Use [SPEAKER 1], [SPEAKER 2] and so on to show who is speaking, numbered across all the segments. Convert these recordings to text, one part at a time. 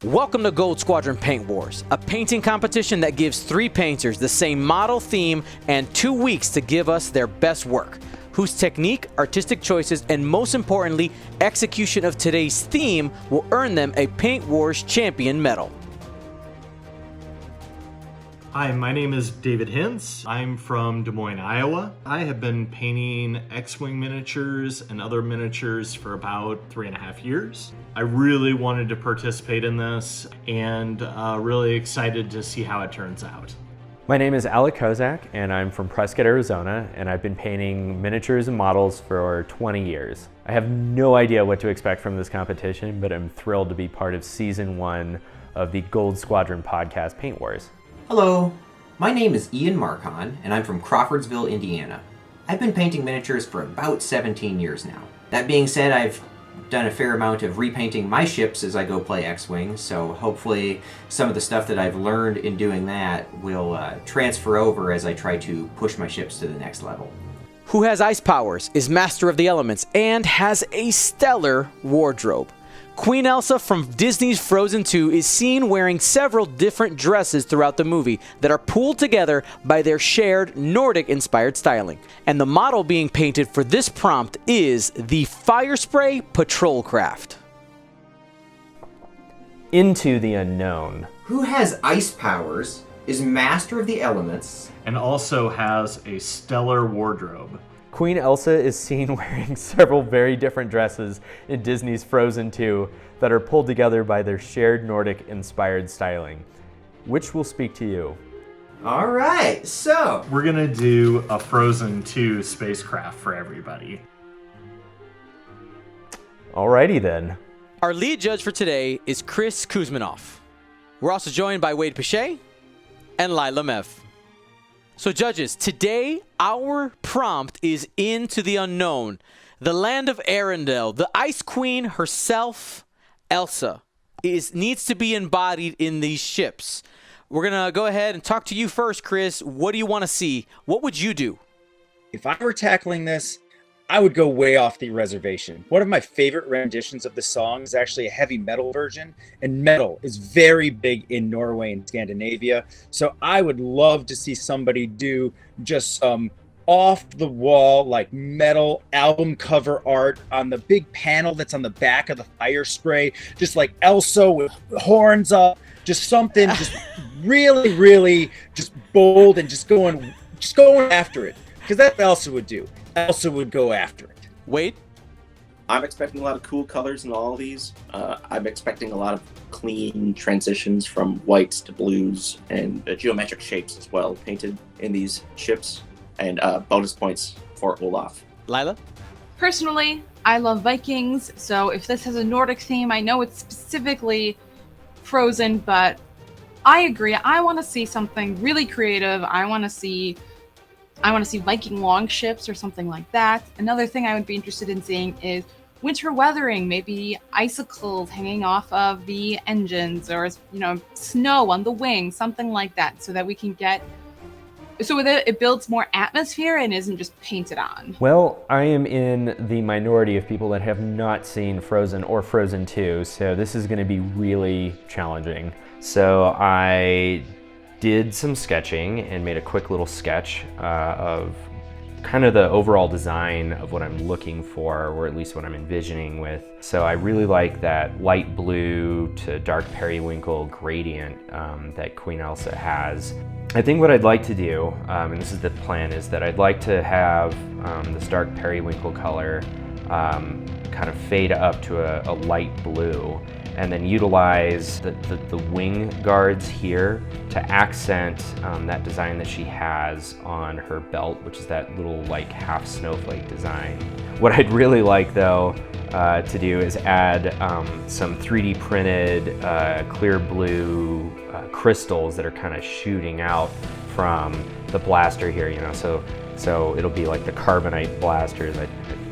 [SPEAKER 1] Welcome to Gold Squadron Paint Wars, a painting competition that gives 3 painters the same model, theme, and 2 weeks to give us their best work, whose technique, artistic choices, and most importantly, execution of today's theme will earn them a Paint Wars Champion medal.
[SPEAKER 2] Hi, my name is David Hintz. I'm from Des Moines, Iowa. I have been painting X-Wing miniatures and other miniatures for about 3.5 years. I really wanted to participate in this and really excited to see how it turns out.
[SPEAKER 3] My name is Alec Kozak and I'm from Prescott, Arizona, and I've been painting miniatures and models for 20 years. I have no idea what to expect from this competition, but I'm thrilled to be part of season 1 of the Gold Squadron podcast Paint Wars.
[SPEAKER 4] Hello, my name is Ian Markon, and I'm from Crawfordsville, Indiana. I've been painting miniatures for about 17 years now. That being said, I've done a fair amount of repainting my ships as I go play X-Wing, so hopefully some of the stuff that I've learned in doing that will transfer over as I try to push my ships to the next level.
[SPEAKER 1] Who has ice powers, is master of the elements, and has a stellar wardrobe. Queen Elsa from Disney's Frozen 2 is seen wearing several different dresses throughout the movie that are pulled together by their shared Nordic-inspired styling. And the model being painted for this prompt is the Firespray Patrol Craft.
[SPEAKER 3] Into the unknown.
[SPEAKER 4] Who has ice powers, is master of the elements,
[SPEAKER 2] And also has a stellar wardrobe.
[SPEAKER 3] Queen Elsa is seen wearing several very different dresses in Disney's Frozen 2 that are pulled together by their shared Nordic-inspired styling. Which will speak to you?
[SPEAKER 4] All right, so
[SPEAKER 2] We're gonna do a Frozen 2 spacecraft for everybody.
[SPEAKER 3] Alrighty then.
[SPEAKER 1] Our lead judge for today is Kuzmanoff. We're also joined by Piche and Lyla Mev. So judges, today our prompt is Into the Unknown, the land of Arendelle. The Ice Queen herself, Elsa, needs to be embodied in these ships. We're going to go ahead and talk to you first, Chris. What do you want to see? What would you do?
[SPEAKER 5] If I were tackling this, I would go way off the reservation. One of my favorite renditions of the song is actually a heavy metal version, and metal is very big in Norway and Scandinavia. So I would love to see somebody do just some off-the-wall, like metal album cover art on the big panel that's on the back of the fire spray, just like Elsa with horns up, just something just really, really just bold and just going after it. Because that's what Elsa would do. Elsa would go after it.
[SPEAKER 1] Wade?
[SPEAKER 6] I'm expecting a lot of cool colors in all of these. I'm expecting a lot of clean transitions from whites to blues and geometric shapes as well painted in these ships, and bonus points for Olaf.
[SPEAKER 1] Lyla?
[SPEAKER 7] Personally, I love Vikings, so if this has a Nordic theme, I know it's specifically Frozen, but I agree. I want to see something really creative. I want to see Viking longships or something like that. Another thing I would be interested in seeing is winter weathering, maybe icicles hanging off of the engines, or snow on the wings, something like that, so that we can it builds more atmosphere and isn't just painted on.
[SPEAKER 3] Well, I am in the minority of people that have not seen Frozen or Frozen 2, so this is going to be really challenging. So I did some sketching and made a quick little sketch of kind of the overall design of what I'm looking for, or at least what I'm envisioning with. So I really like that light blue to dark periwinkle gradient that Queen Elsa has. I think what I'd like to do, and this is the plan, is that I'd like to have this dark periwinkle color kind of fade up to a light blue, and then utilize the wing guards here to accent that design that she has on her belt, which is that little like half snowflake design. What I'd really like though to do is add some 3D printed clear blue crystals that are kind of shooting out from the blaster here, so it'll be like the carbonite blasters. I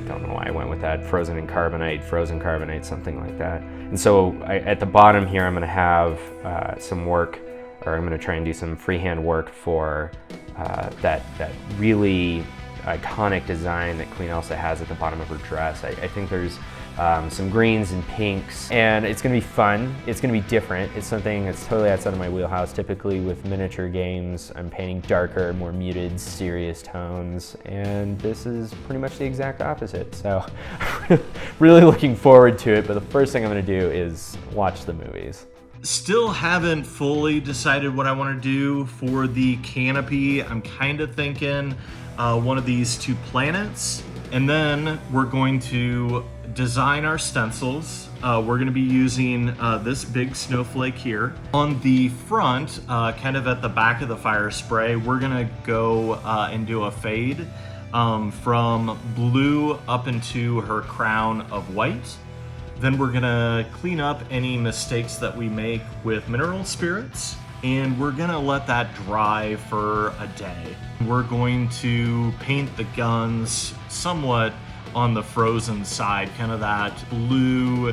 [SPEAKER 3] don't know why I went with that. Frozen carbonite, something like that. And so at the bottom here, I'm going to have some work, or I'm going to try and do some freehand work for that really iconic design that Queen Elsa has at the bottom of her dress. I think there's some greens and pinks, and it's going to be fun. It's going to be different. It's something that's totally outside of my wheelhouse. Typically with miniature games, I'm painting darker, more muted, serious tones, and this is pretty much the exact opposite. So really looking forward to it, but the first thing I'm going to do is watch the movies.
[SPEAKER 2] Still haven't fully decided what I want to do for the canopy. I'm kind of thinking one of these two planets, and then we're going to design our stencils. We're going to be using this big snowflake here. On the front, kind of at the back of the fire spray, we're going to go and do a fade from blue up into her crown of white. Then we're gonna clean up any mistakes that we make with mineral spirits, and we're gonna let that dry for a day. We're going to paint the guns somewhat on the frozen side, kind of that blue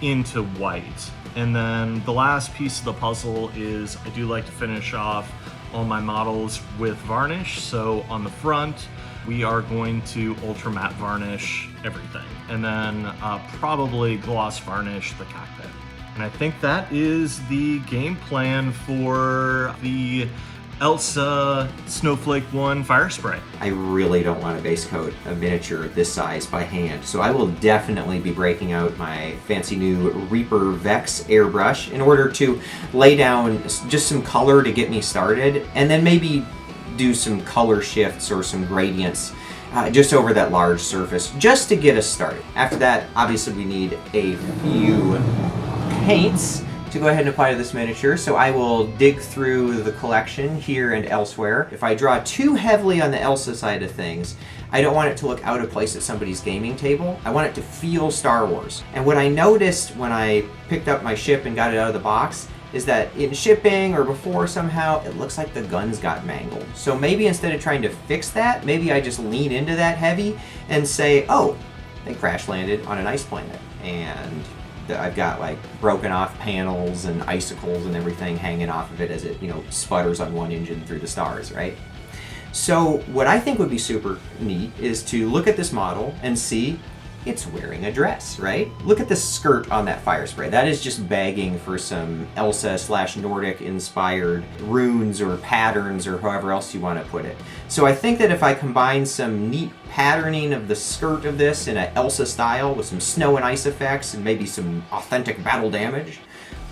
[SPEAKER 2] into white. And then the last piece of the puzzle is I do like to finish off all my models with varnish. So on the front, we are going to ultra matte varnish everything, and then probably gloss varnish the cockpit. And I think that is the game plan for the Elsa Snowflake 1 fire spray.
[SPEAKER 4] I really don't want to base coat a miniature this size by hand, so I will definitely be breaking out my fancy new Reaper Vex airbrush in order to lay down just some color to get me started, and then maybe do some color shifts or some gradients just over that large surface just to get us started. After that, obviously we need a few paints to go ahead and apply to this miniature, so I will dig through the collection here and elsewhere. If I draw too heavily on the Elsa side of things, I don't want it to look out of place at somebody's gaming table. I want it to feel Star Wars. And what I noticed when I picked up my ship and got it out of the box is that in shipping or before somehow, it looks like the guns got mangled. So maybe instead of trying to fix that, maybe I just lean into that heavy and say, oh, they crash landed on an ice planet. And I've got like broken off panels and icicles and everything hanging off of it as it, sputters on one engine through the stars, right? So what I think would be super neat is to look at this model and see it's wearing a dress, right? Look at the skirt on that fire spray. That is just begging for some Elsa/Nordic inspired runes or patterns or however else you want to put it. So I think that if I combine some neat patterning of the skirt of this in an Elsa style with some snow and ice effects and maybe some authentic battle damage,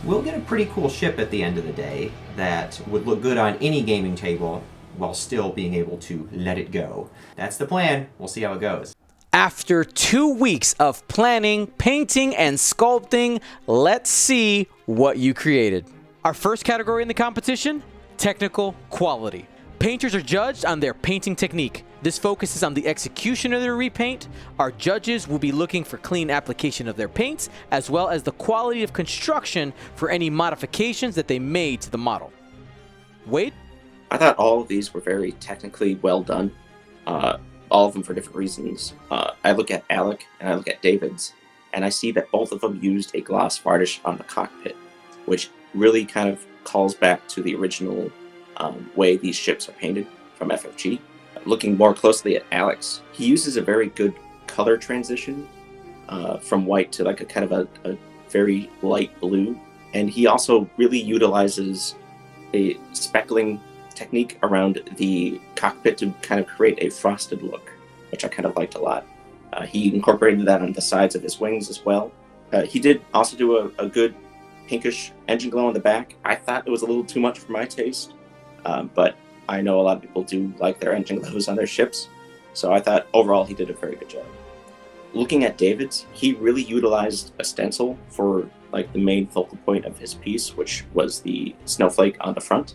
[SPEAKER 4] we'll get a pretty cool ship at the end of the day that would look good on any gaming table while still being able to let it go. That's the plan. We'll see how it goes.
[SPEAKER 1] After 2 weeks of planning, painting, and sculpting, let's see what you created. Our first category in the competition, technical quality. Painters are judged on their painting technique. This focuses on the execution of their repaint. Our judges will be looking for clean application of their paints, as well as the quality of construction for any modifications that they made to the model. Wade?
[SPEAKER 6] I thought all of these were very technically well done. All of them for different reasons. I look at Alec and I look at David's, and I see that both of them used a gloss varnish on the cockpit, which really kind of calls back to the original way these ships are painted from FFG. Looking more closely at Alec's, he uses a very good color transition from white to like a kind of a very light blue, and he also really utilizes a speckling technique around the cockpit to kind of create a frosted look, which I kind of liked a lot. He incorporated that on the sides of his wings as well. He did also do a good pinkish engine glow on the back. I thought it was a little too much for my taste, but I know a lot of people do like their engine glows on their ships, so I thought overall he did a very good job. Looking at David's, he really utilized a stencil for like the main focal point of his piece, which was the snowflake on the front.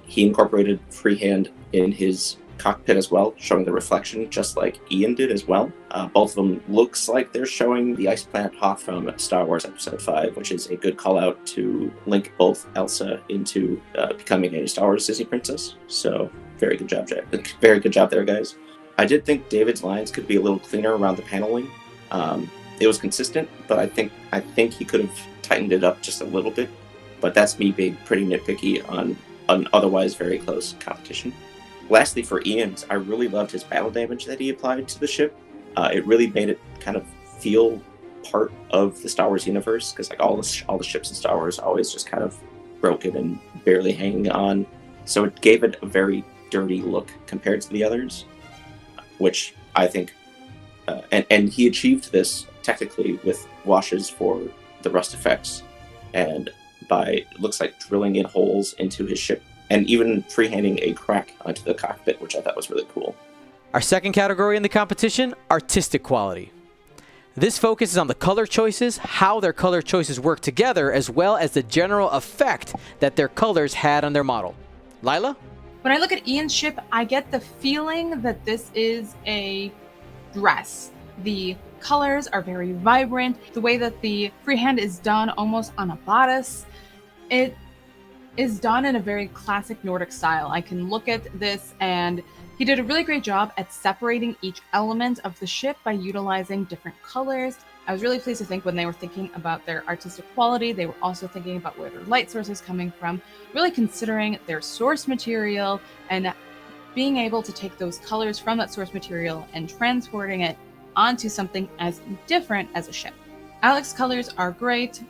[SPEAKER 6] He incorporated freehand in his cockpit as well, showing the reflection just like Ian did as well. Both of them looks like they're showing the ice planet Hoth from Star Wars Episode 5, which is a good call out to link both Elsa into becoming a Star Wars Disney princess. So very good job, Jack. Very good job there, guys. I did think David's lines could be a little cleaner around the paneling. It was consistent, but I think he could have tightened it up just a little bit. But that's me being pretty nitpicky on an otherwise very close competition. Lastly, for Ian's, I really loved his battle damage that he applied to the ship. It really made it kind of feel part of the Star Wars universe, because like all the ships in Star Wars are always just kind of broken and barely hanging on. So it gave it a very dirty look compared to the others, which I think, and he achieved this technically with washes for the rust effects, and by, it looks like, drilling in holes into his ship and even freehanding a crack onto the cockpit, which I thought was really cool.
[SPEAKER 1] Our second category in the competition, artistic quality. This focuses on the color choices, how their color choices work together, as well as the general effect that their colors had on their model. Lyla?
[SPEAKER 7] When I look at Ian's ship, I get the feeling that this is a dress. The colors are very vibrant. The way that the freehand is done almost on a bodice, it is done in a very classic Nordic style. I can look at this, and he did a really great job at separating each element of the ship by utilizing different colors. I was really pleased to think when they were thinking about their artistic quality, they were also thinking about where their light source is coming from, really considering their source material and being able to take those colors from that source material and transporting it onto something as different as a ship. Alec's colors are great.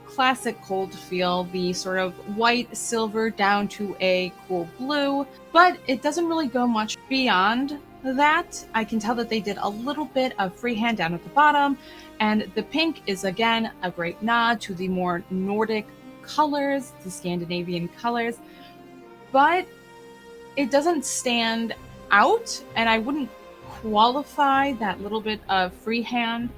[SPEAKER 7] Classic cold feel, the sort of white silver down to a cool blue, but it doesn't really go much beyond that. I can tell that they did a little bit of freehand down at the bottom, and the pink is again a great nod to the more Nordic colors, the Scandinavian colors, but it doesn't stand out, and I wouldn't qualify that little bit of freehand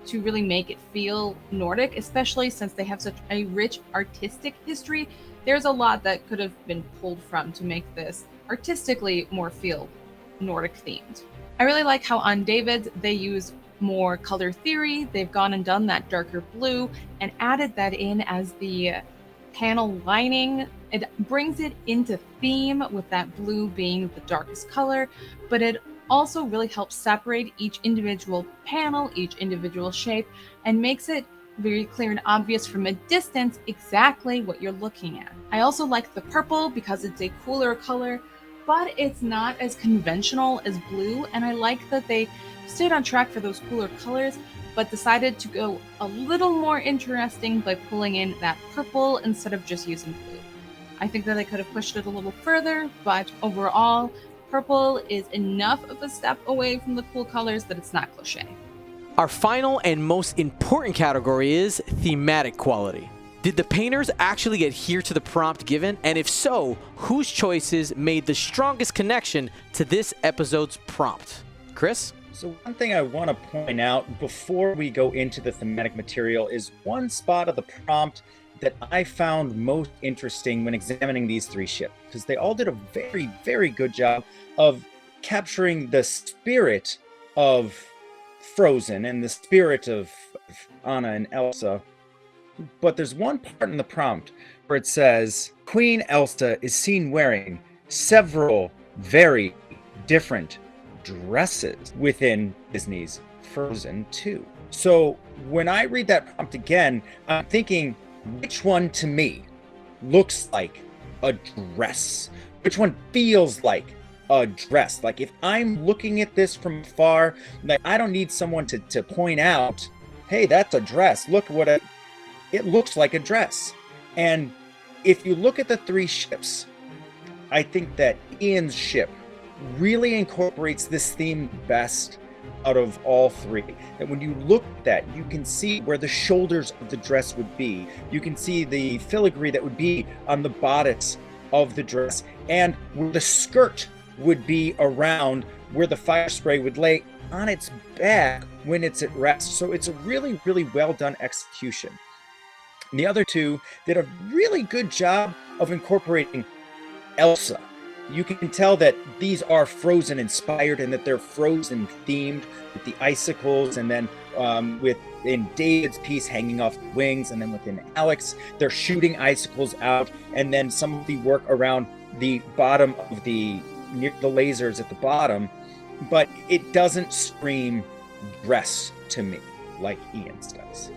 [SPEAKER 7] to really make it feel Nordic, especially since they have such a rich artistic history. There's a lot that could have been pulled from to make this artistically more feel Nordic themed. I really like how on David's they use more color theory. They've gone and done that darker blue and added that in as the panel lining. It brings it into theme with that blue being the darkest color, but it also really helps separate each individual panel, each individual shape, and makes it very clear and obvious from a distance exactly what you're looking at. I also like the purple because it's a cooler color, but it's not as conventional as blue, and I like that they stayed on track for those cooler colors, but decided to go a little more interesting by pulling in that purple instead of just using blue. I think that they could have pushed it a little further, but overall, purple is enough of a step away from the cool colors that it's not cliche.
[SPEAKER 1] Our final and most important category is thematic quality. Did the painters actually adhere to the prompt given? And if so, whose choices made the strongest connection to this episode's prompt? Chris?
[SPEAKER 5] So one thing I want to point out before we go into the thematic material is one spot of the prompt that I found most interesting when examining these three ships, because they all did a very, very good job of capturing the spirit of Frozen and the spirit of Anna and Elsa. But there's one part in the prompt where it says, Queen Elsa is seen wearing several very different dresses within Disney's Frozen 2. So when I read that prompt again, I'm thinking, which one to me looks like a dress? Which one feels like a dress? Like if I'm looking at this from afar, like I don't need someone to point out, hey, that's a dress. Look what it looks like a dress. And if you look at the three ships, I think that Ian's ship really incorporates this theme best out of all three. And when you look at that, you can see where the shoulders of the dress would be. You can see the filigree that would be on the bodice of the dress, and where the skirt would be around where the fire spray would lay on its back when it's at rest. So it's a really, really well done execution. And the other two did a really good job of incorporating Elsa. You can tell that these are Frozen inspired and that they're Frozen themed with the icicles, and then within David's piece hanging off the wings, and then within Alex, they're shooting icicles out, and then some of the work around the bottom of near the lasers at the bottom, but it doesn't scream dress to me like Ian's does.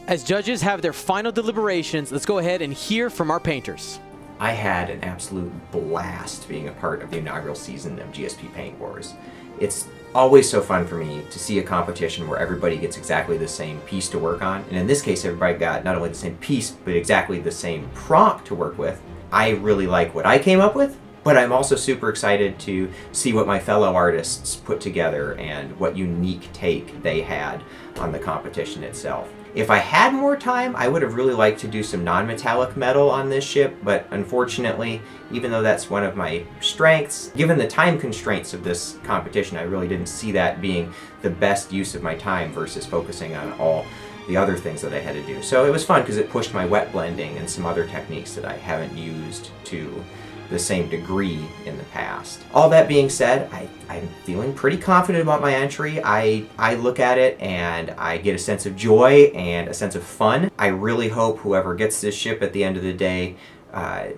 [SPEAKER 1] As judges have their final deliberations, let's go ahead and hear from our painters.
[SPEAKER 4] I had an absolute blast being a part of the inaugural season of GSP Paint Wars. It's always so fun for me to see a competition where everybody gets exactly the same piece to work on. And in this case, everybody got not only the same piece, but exactly the same prompt to work with. I really like what I came up with, but I'm also super excited to see what my fellow artists put together and what unique take they had on the competition itself. If I had more time, I would have really liked to do some non-metallic metal on this ship, but unfortunately, even though that's one of my strengths, given the time constraints of this competition, I really didn't see that being the best use of my time versus focusing on all the other things that I had to do. So it was fun because it pushed my wet blending and some other techniques that I haven't used to the same degree in the past. All that being said, I'm feeling pretty confident about my entry. I look at it and I get a sense of joy and a sense of fun. I really hope whoever gets this ship at the end of the day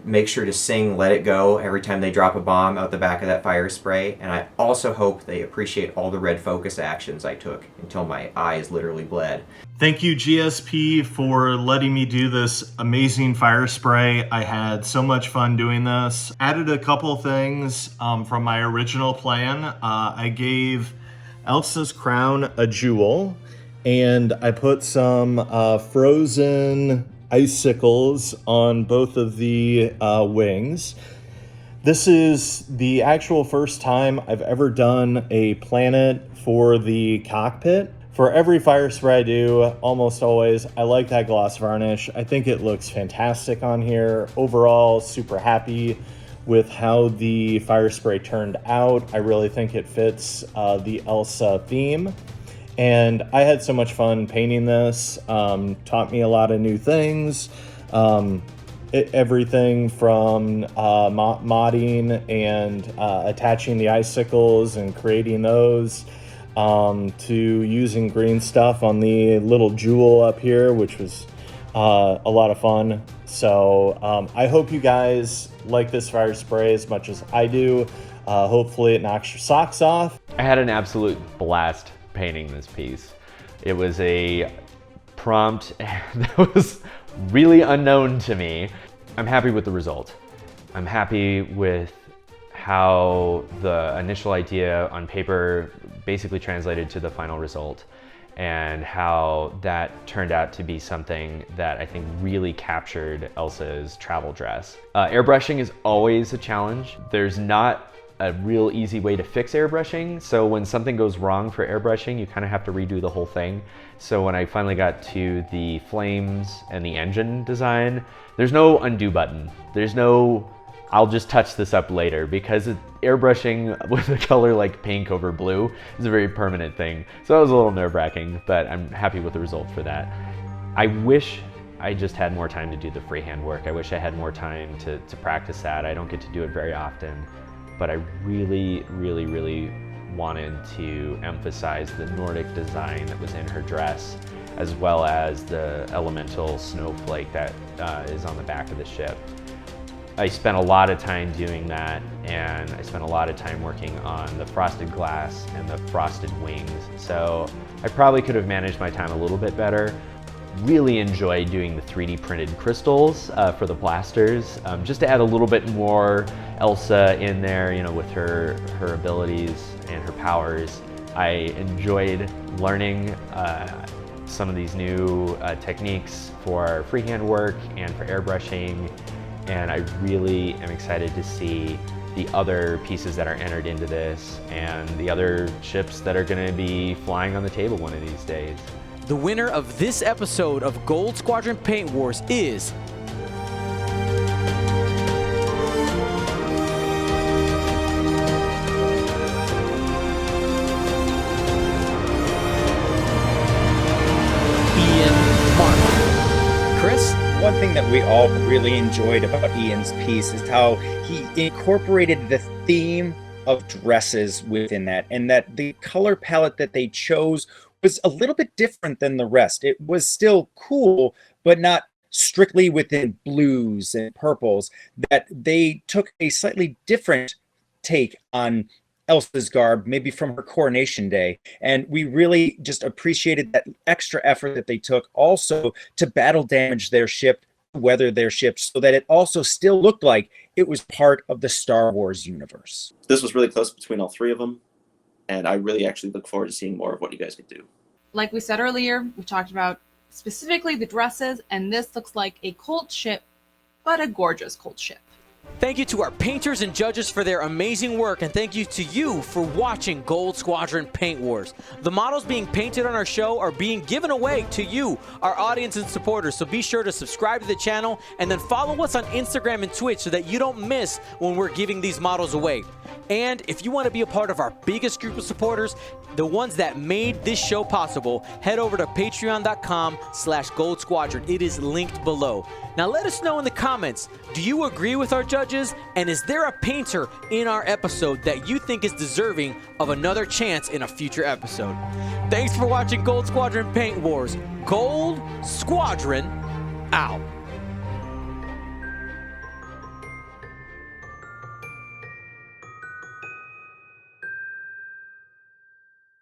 [SPEAKER 4] make sure to sing Let It Go every time they drop a bomb out the back of that fire spray. And I also hope they appreciate all the red focus actions I took until my eyes literally bled.
[SPEAKER 2] Thank you, GSP, for letting me do this amazing fire spray. I had so much fun doing this. Added a couple things from my original plan. I gave Elsa's crown a jewel, and I put some frozen icicles on both of the wings. This is the actual first time I've ever done a planet for the cockpit. For every fire spray I do, almost always, I like that gloss varnish. I think it looks fantastic on here. Overall, super happy with how the fire spray turned out. I really think it fits the Elsa theme. And I had so much fun painting this. Taught me a lot of new things. Everything from modding and attaching the icicles and creating those, to using green stuff on the little jewel up here, which was a lot of fun. So I hope you guys like this fire spray as much as I do. Hopefully it knocks your socks off.
[SPEAKER 3] I had an absolute blast painting this piece. It was a prompt that was really unknown to me. I'm happy with the result. I'm happy with how the initial idea on paper basically translated to the final result, and how that turned out to be something that I think really captured Elsa's travel dress. Airbrushing is always a challenge. There's not a real easy way to fix airbrushing, so when something goes wrong for airbrushing, you kind of have to redo the whole thing. So when I finally got to the flames and the engine design, there's no undo button. There's no I'll just touch this up later, because airbrushing with a color like pink over blue is a very permanent thing. So that was a little nerve-wracking, but I'm happy with the result for that. I wish I just had more time to do the freehand work. I wish I had more time to practice that. I don't get to do it very often, but I really, really, really wanted to emphasize the Nordic design that was in her dress, as well as the elemental snowflake that is on the back of the ship. I spent a lot of time doing that, and I spent a lot of time working on the frosted glass and the frosted wings. So I probably could have managed my time a little bit better. Really enjoyed doing the 3D printed crystals for the blasters, just to add a little bit more Elsa in there, you know, with her abilities and her powers. I enjoyed learning some of these new techniques for freehand work and for airbrushing. And I really am excited to see the other pieces that are entered into this and the other ships that are going to be flying on the table one of these days.
[SPEAKER 1] The winner of this episode of Gold Squadron Paint Wars is Chris?
[SPEAKER 5] One thing that we all really enjoyed about Ian's piece is how he incorporated the theme of dresses within that, and that the color palette that they chose was a little bit different than the rest. It was still cool, but not strictly within blues and purples. That they took a slightly different take on Elsa's garb, maybe from her coronation day. And we really just appreciated that extra effort that they took also to battle damage their ship, weather their ship, so that it also still looked like it was part of the Star Wars universe.
[SPEAKER 6] This was really close between all three of them. and I really actually look forward to seeing more of what you guys can do.
[SPEAKER 7] Like we said earlier, we talked about specifically the dresses, and this looks like a cult ship, but a gorgeous cult ship.
[SPEAKER 1] Thank you to our painters and judges for their amazing work, and thank you to you for watching Gold Squadron Paint Wars. The models being painted on our show are being given away to you, our audience and supporters, so be sure to subscribe to the channel and then follow us on Instagram and Twitch so that you don't miss when we're giving these models away. And if you want to be a part of our biggest group of supporters, the ones that made this show possible, head over to patreon.com/Gold Squadron. It is linked below. Now let us know in the comments, do you agree with our judges? And is there a painter in our episode that you think is deserving of another chance in a future episode? Thanks for watching Gold Squadron Paint Wars. Gold Squadron out.